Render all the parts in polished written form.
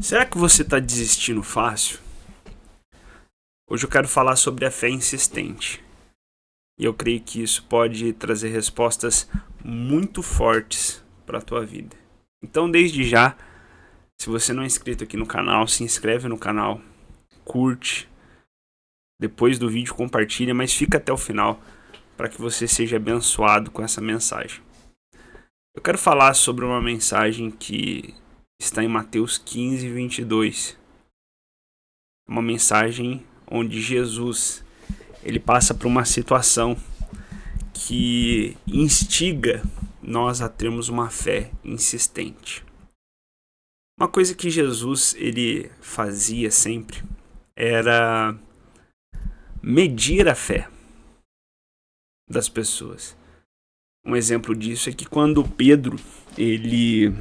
Será que você está desistindo fácil? Hoje eu quero falar sobre a fé insistente. E eu creio que isso pode trazer respostas muito fortes para a tua vida. Então, desde já, se você não é inscrito aqui no canal, se inscreve no canal, curte. Depois do vídeo compartilha, mas fica até o final para que você seja abençoado com essa mensagem. Eu quero falar sobre uma mensagem que está em Mateus 15, 22. Uma mensagem onde Jesus ele passa por uma situação que instiga nós a termos uma fé insistente. Uma coisa que Jesus ele fazia sempre era medir a fé das pessoas. Um exemplo disso é que quando Pedro ele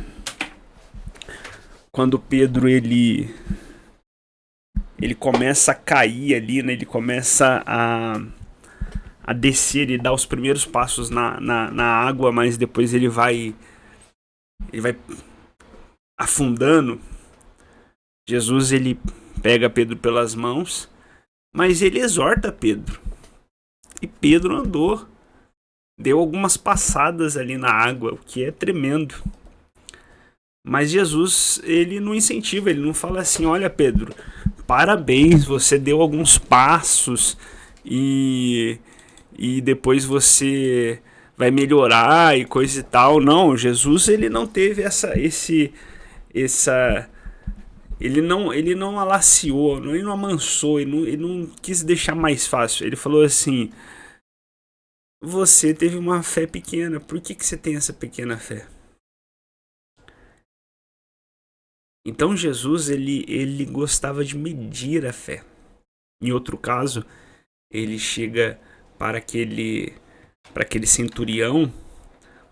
começa a cair ali, né? Ele começa a descer e dar os primeiros passos na água, mas depois ele vai afundando. Jesus ele pega Pedro pelas mãos, mas ele exorta Pedro. E Pedro andou, deu algumas passadas ali na água, o que é tremendo. Mas Jesus, ele não incentiva, ele não fala assim, olha Pedro, parabéns, você deu alguns passos e depois você vai melhorar e coisa e tal. Não, Jesus ele não teve ele não alaciou, ele não amansou, ele não quis deixar mais fácil. Ele falou assim, você teve uma fé pequena, por que você tem essa pequena fé? Então Jesus ele gostava de medir a fé. Em outro caso, ele chega para aquele centurião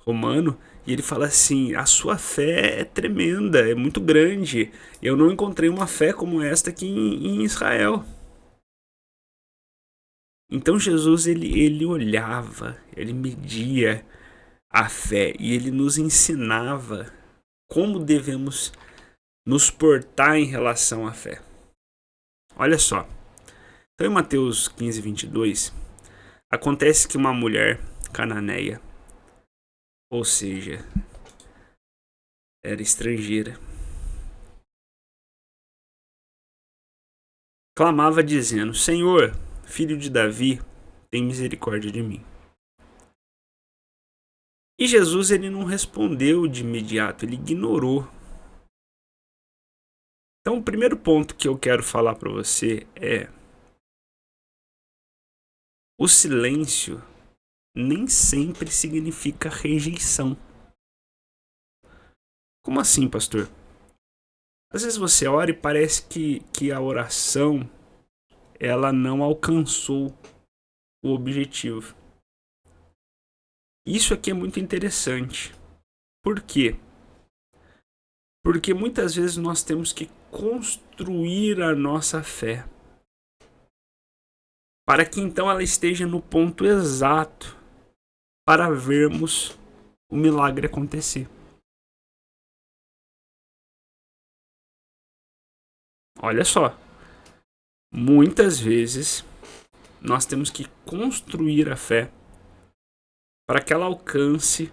romano e ele fala assim: a sua fé é tremenda, é muito grande. Eu não encontrei uma fé como esta aqui em Israel. Então Jesus ele olhava, ele media a fé e ele nos ensinava como devemos nos portar em relação à fé. Olha só. Então em Mateus 15, 22, acontece que uma mulher cananeia, ou seja, era estrangeira, clamava dizendo: Senhor, filho de Davi, tem misericórdia de mim. E Jesus ele não respondeu de imediato, ele ignorou. Então o primeiro ponto que eu quero falar para você é: o silêncio nem sempre significa rejeição. Como assim, pastor? Às vezes você ora e parece que a oração ela não alcançou o objetivo. Isso aqui é muito interessante. Por quê? Porque muitas vezes nós temos que construir a nossa fé para que então ela esteja no ponto exato para vermos o milagre acontecer. Olha só, muitas vezes nós temos que construir a fé para que ela alcance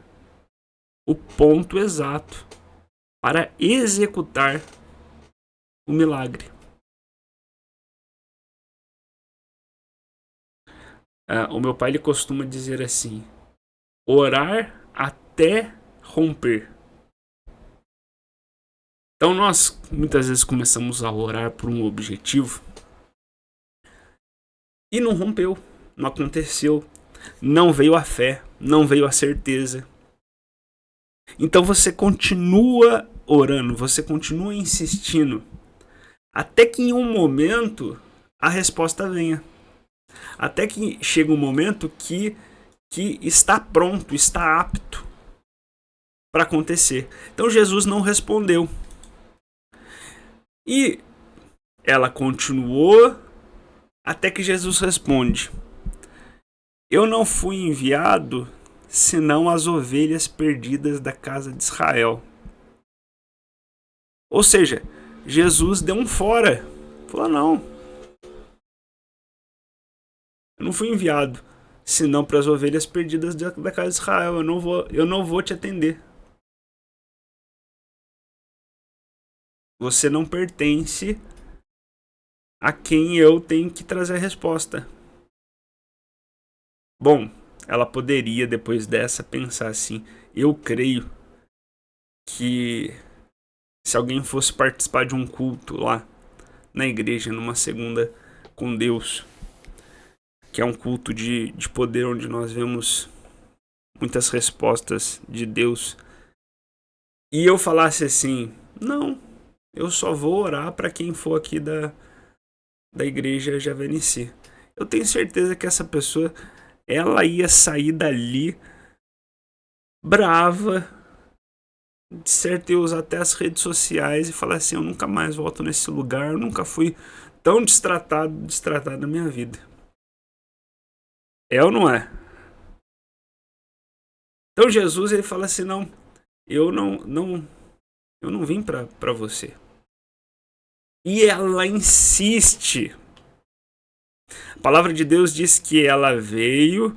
o ponto exato para executar o milagre. O meu pai ele costuma dizer assim: orar até romper. Então nós muitas vezes começamos a orar por um objetivo e não rompeu, não aconteceu, não veio a fé, não veio a certeza. Então você continua orando, você continua insistindo, até que em um momento a resposta venha. Até que chega um momento que está pronto, está apto para acontecer. Então Jesus não respondeu. E ela continuou até que Jesus responde: eu não fui enviado senão as ovelhas perdidas da casa de Israel. Ou seja, Jesus deu um fora. Falou, não. Eu não fui enviado senão para as ovelhas perdidas da casa de Israel. Eu não vou te atender. Você não pertence a quem eu tenho que trazer a resposta. Bom, ela poderia, depois dessa, pensar assim: eu creio que se alguém fosse participar de um culto lá na igreja, numa segunda com Deus, que é um culto de poder onde nós vemos muitas respostas de Deus, e eu falasse assim: não, eu só vou orar para quem for aqui da igreja Javenici. Eu tenho certeza que essa pessoa, ela ia sair dali brava, de certo ia usar até as redes sociais e falar assim: eu nunca mais volto nesse lugar, eu nunca fui tão destratado na minha vida. É ou não é? Então Jesus, ele fala assim: não, eu não vim para você. E ela insiste. A palavra de Deus diz que ela veio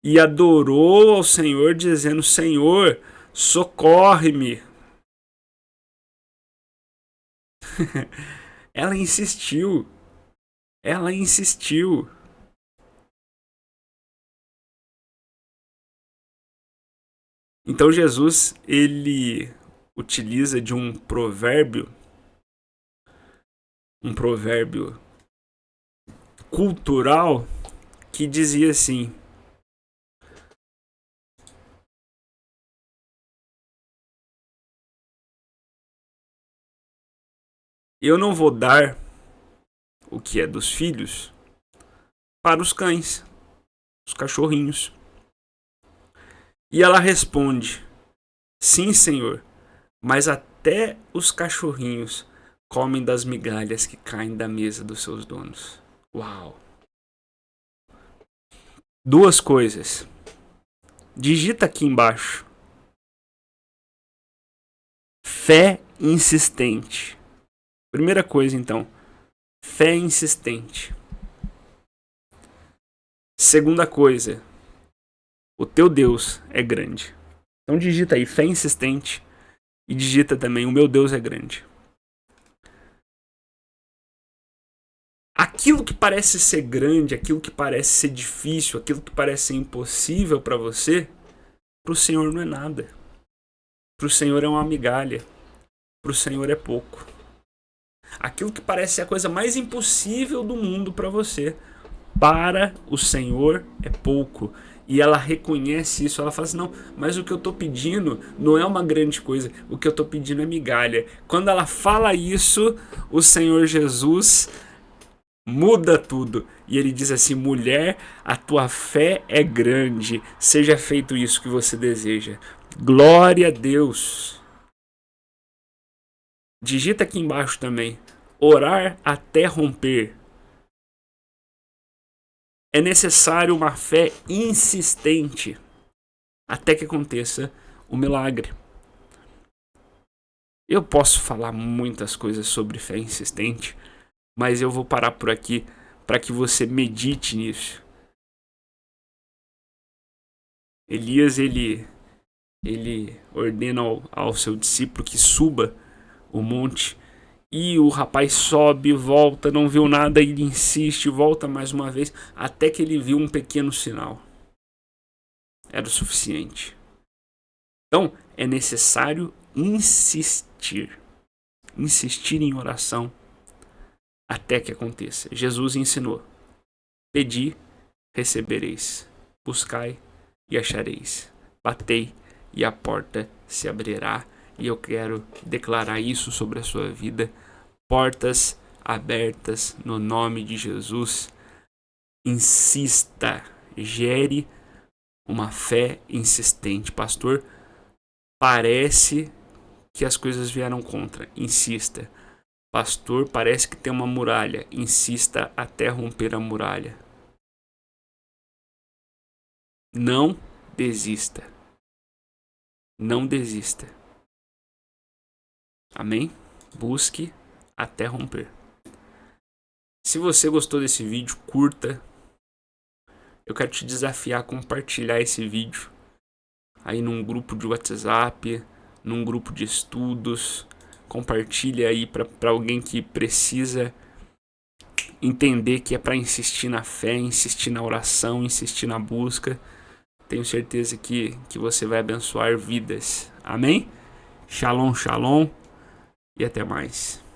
e adorou ao Senhor, dizendo: Senhor, socorre-me. Ela insistiu. Ela insistiu. Então Jesus, ele utiliza de um provérbio cultural que dizia assim: eu não vou dar o que é dos filhos para os cães, os cachorrinhos. E ela responde: sim, Senhor, mas até os cachorrinhos comem das migalhas que caem da mesa dos seus donos. Uau! Duas coisas. Digita aqui embaixo: fé insistente. Primeira coisa, então, fé insistente. Segunda coisa, o teu Deus é grande. Então digita aí, fé insistente, e digita também, o meu Deus é grande. Aquilo que parece ser grande, aquilo que parece ser difícil, aquilo que parece ser impossível para você, para o Senhor não é nada. Para o Senhor é uma migalha. Para o Senhor é pouco. Aquilo que parece ser a coisa mais impossível do mundo para você, para o Senhor é pouco. E ela reconhece isso, ela fala assim: não, mas o que eu estou pedindo não é uma grande coisa, o que eu estou pedindo é migalha. Quando ela fala isso, o Senhor Jesus muda tudo. E ele diz assim: mulher, a tua fé é grande, seja feito isso que você deseja. Glória a Deus. Digita aqui embaixo também: orar até romper. É necessário uma fé insistente até que aconteça o milagre. Eu posso falar muitas coisas sobre fé insistente, mas eu vou parar por aqui para que você medite nisso. Elias, ele ordena ao seu discípulo que suba o monte. E o rapaz sobe, volta, não viu nada, ele insiste, volta mais uma vez, até que ele viu um pequeno sinal. Era o suficiente. Então, é necessário insistir. Insistir em oração até que aconteça. Jesus ensinou: pedi, recebereis. Buscai e achareis. Batei e a porta se abrirá. E eu quero declarar isso sobre a sua vida. Portas abertas no nome de Jesus. Insista, gere uma fé insistente. Pastor, parece que as coisas vieram contra. Insista. Pastor, parece que tem uma muralha. Insista até romper a muralha. Não desista. Não desista. Amém? Busque até romper. Se você gostou desse vídeo, curta. Eu quero te desafiar a compartilhar esse vídeo aí num grupo de WhatsApp, num grupo de estudos. Compartilha aí para alguém que precisa entender que é para insistir na fé, insistir na oração, insistir na busca. Tenho certeza que você vai abençoar vidas. Amém? Shalom, shalom e até mais.